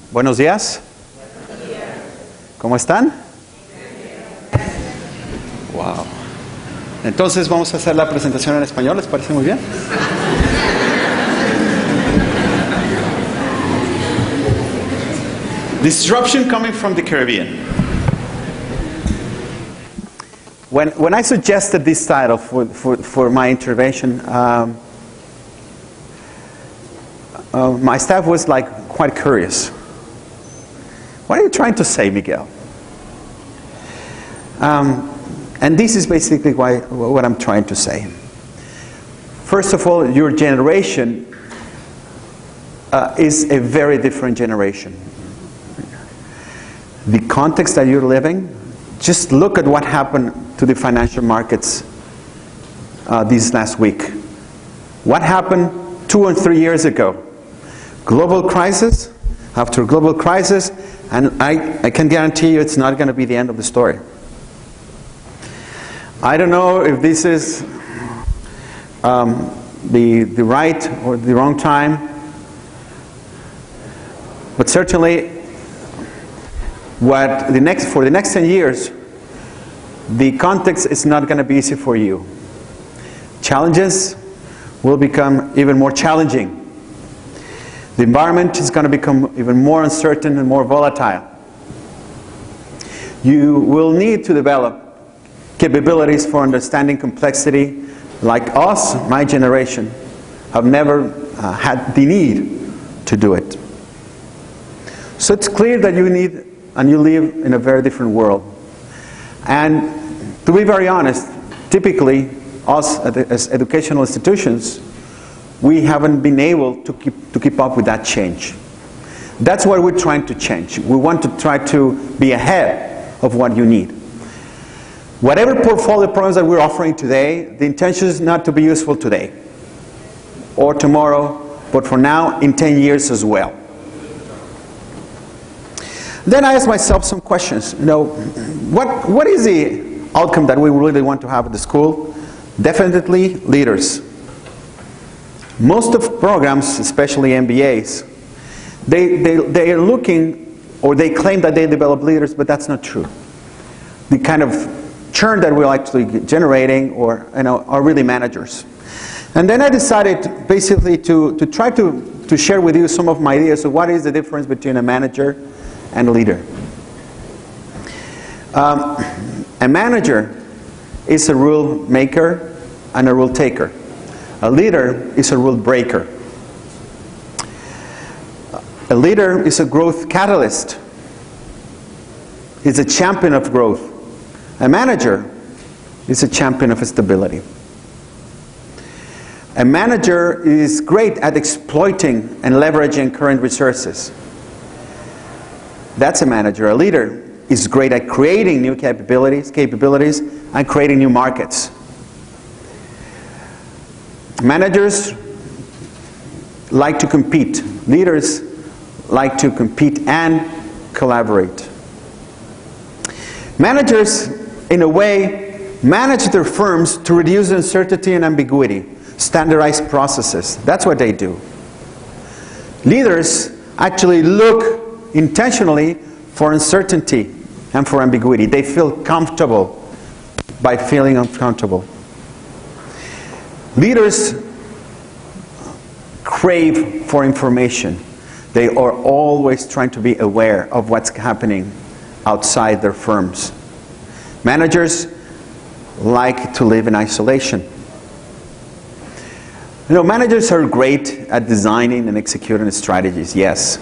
Buenos días. ¿Cómo están? Wow. Entonces vamos a hacer la presentación en español, ¿les parece muy bien? Disruption coming from the Caribbean. When I suggested this title for my intervention, my staff was like quite curious. What are you trying to say, Miguel? And this is basically what I'm trying to say. First of all, your generation is a very different generation. The context that you're living, just look at what happened to the financial markets this last week. What happened 2 or 3 years ago? Global crisis after global crisis, and I can guarantee you it's not going to be the end of the story. I don't know if this is the right or the wrong time, but certainly for the next 10 years, the context is not going to be easy for you. Challenges will become even more challenging. The environment is going to become even more uncertain and more volatile. You will need to develop capabilities for understanding complexity like us, my generation, have never had the need to do it. So it's clear that you need and you live in a very different world. And to be very honest, typically us as educational institutions, we haven't been able to keep up with that change. That's what we're trying to change. We want to try to be ahead of what you need. Whatever portfolio programs that we're offering today, the intention is not to be useful today or tomorrow, but for now, in 10 years as well. Then I asked myself some questions. You know, what is the outcome that we really want to have at the school? Definitely leaders. Most of programs, especially MBAs, they are looking, or they claim that they develop leaders, but that's not true. The kind of churn that we're actually generating are really managers. And then I decided basically to try to share with you some of my ideas of what is the difference between a manager and a leader. A manager is a rule maker and a rule taker. A leader is a rule breaker. A leader is a growth catalyst. He's a champion of growth. A manager is a champion of stability. A manager is great at exploiting and leveraging current resources. That's a manager. A leader is great at creating new capabilities and creating new markets. Managers like to compete. Leaders like to compete and collaborate. Managers, in a way, manage their firms to reduce uncertainty and ambiguity, standardize processes. That's what they do. Leaders actually look intentionally for uncertainty and for ambiguity. They feel comfortable by feeling uncomfortable. Leaders crave for information. They are always trying to be aware of what's happening outside their firms. Managers like to live in isolation. You know, managers are great at designing and executing strategies, yes.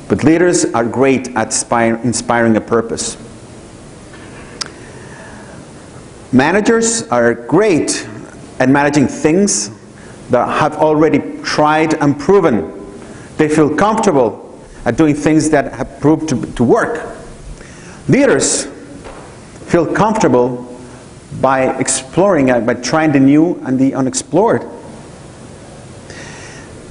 But leaders are great at inspiring a purpose. Managers are great at managing things that have already tried and proven. They feel comfortable at doing things that have proved to work. Leaders feel comfortable by exploring, by trying the new and the unexplored.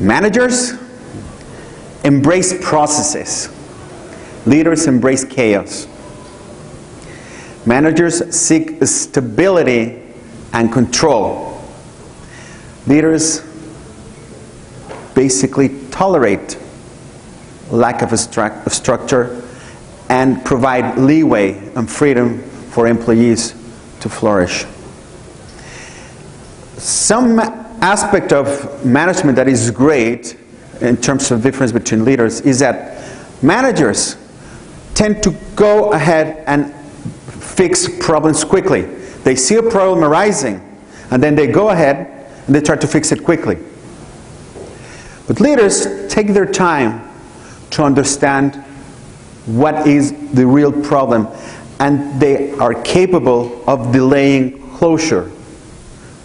Managers embrace processes. Leaders embrace chaos. Managers seek stability and control. Leaders basically tolerate lack of structure, and provide leeway and freedom for employees to flourish. Some aspect of management that is great in terms of difference between leaders is that managers tend to go ahead and fix problems quickly. They see a problem arising, and then they go ahead and they try to fix it quickly. But leaders take their time to understand what is the real problem, and they are capable of delaying closure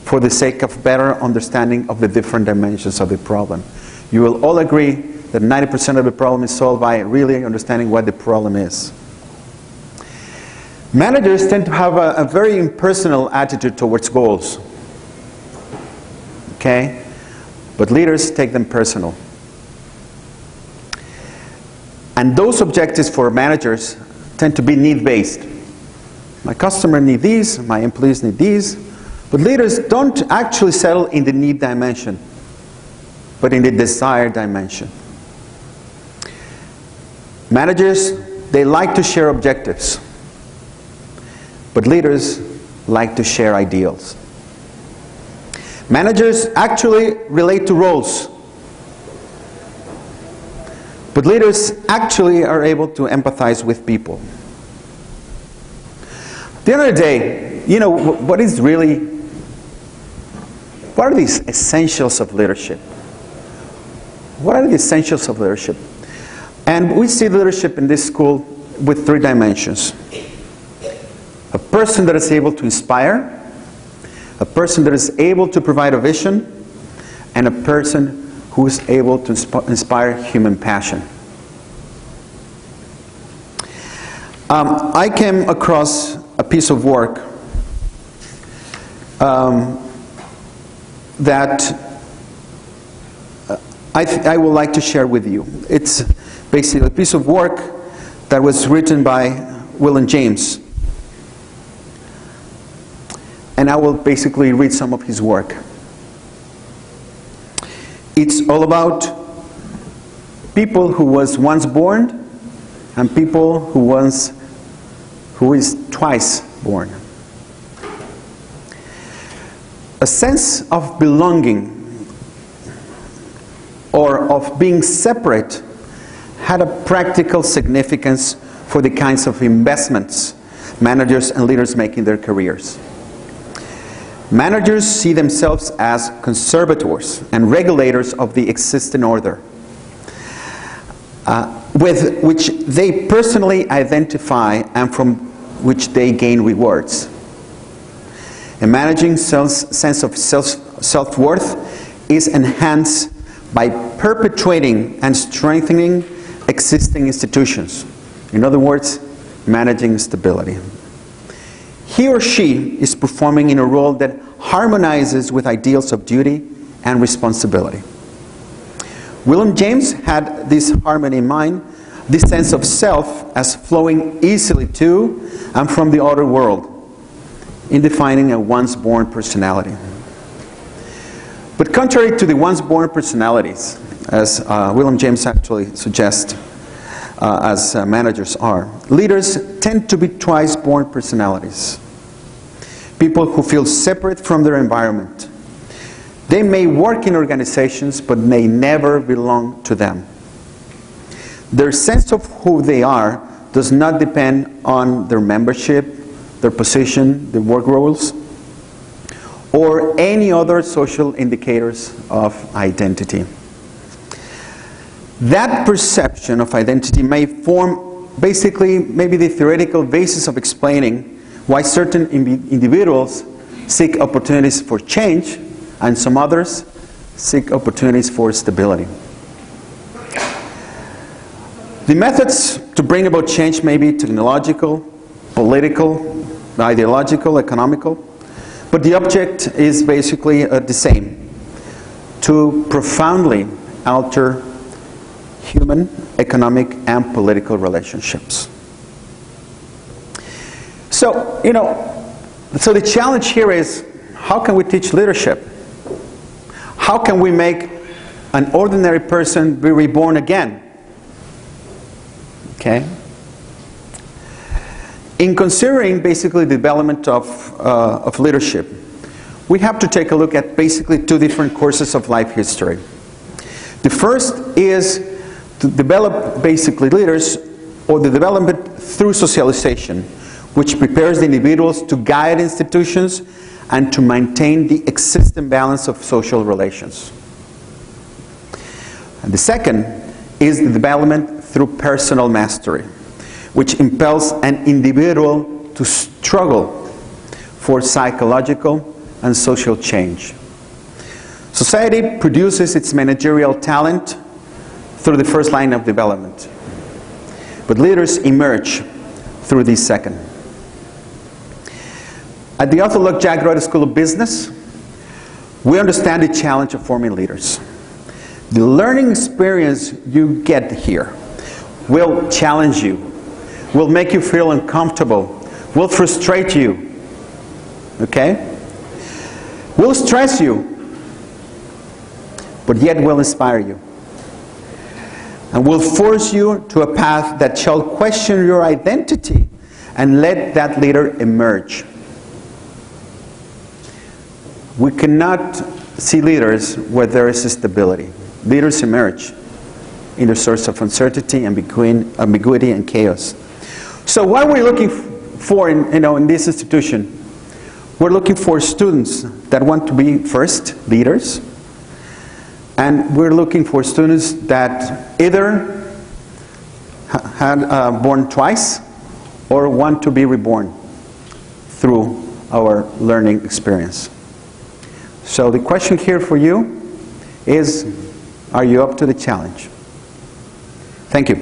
for the sake of better understanding of the different dimensions of the problem. You will all agree that 90% of the problem is solved by really understanding what the problem is. Managers tend to have a very impersonal attitude towards goals. Okay? But leaders take them personal. And those objectives for managers tend to be need-based. My customer needs these, my employees need these. But leaders don't actually settle in the need dimension, but in the desire dimension. Managers, they like to share objectives, but leaders like to share ideals. Managers actually relate to roles, but leaders actually are able to empathize with people. At the end of the day, you know, what are these essentials of leadership? What are the essentials of leadership? And we see leadership in this school with 3 dimensions. A person that is able to inspire, a person that is able to provide a vision, and a person who is able to inspire human passion. I came across a piece of work that I would like to share with you. It's basically a piece of work that was written by William James. And I will basically read some of his work. It's all about people who was once born and people who is twice born. A sense of belonging or of being separate had a practical significance for the kinds of investments managers and leaders make in their careers. Managers see themselves as conservators and regulators of the existing order, with which they personally identify and from which they gain rewards. A managing sense of self-worth is enhanced by perpetuating and strengthening existing institutions. In other words, managing stability. He or she is performing in a role that harmonizes with ideals of duty and responsibility. William James had this harmony in mind, this sense of self as flowing easily to and from the outer world, in defining a once-born personality. But contrary to the once-born personalities, as William James actually suggests, as managers are, leaders tend to be twice-born personalities. People who feel separate from their environment. They may work in organizations, but may never belong to them. Their sense of who they are does not depend on their membership, their position, their work roles, or any other social indicators of identity. That perception of identity may form basically maybe the theoretical basis of explaining why certain individuals seek opportunities for change and some others seek opportunities for stability. The methods to bring about change may be technological, political, ideological, economical, but the object is basically the same: to profoundly alter human, economic, and political relationships. So, so the challenge here is, how can we teach leadership? How can we make an ordinary person be reborn again Okay? In considering basically the development of leadership, we have to take a look at basically two different courses of life history. The first is to develop basically leaders, or the development through socialization, which prepares the individuals to guide institutions and to maintain the existing balance of social relations. And the second is the development through personal mastery, which impels an individual to struggle for psychological and social change. Society produces its managerial talent through the first line of development, but leaders emerge through the second. At the Arthur Luck Jack Rhodes School of Business, we understand the challenge of forming leaders. The learning experience you get here will challenge you, will make you feel uncomfortable, will frustrate you, okay? Will stress you, but yet will inspire you, and will force you to a path that shall question your identity and let that leader emerge. We cannot see leaders where there is stability. Leaders emerge in the source of uncertainty and between ambiguity and chaos. So what are we looking for in this institution? We're looking for students that want to be first leaders, and we're looking for students that either had born twice or want to be reborn through our learning experience. So the question here for you is, are you up to the challenge? Thank you.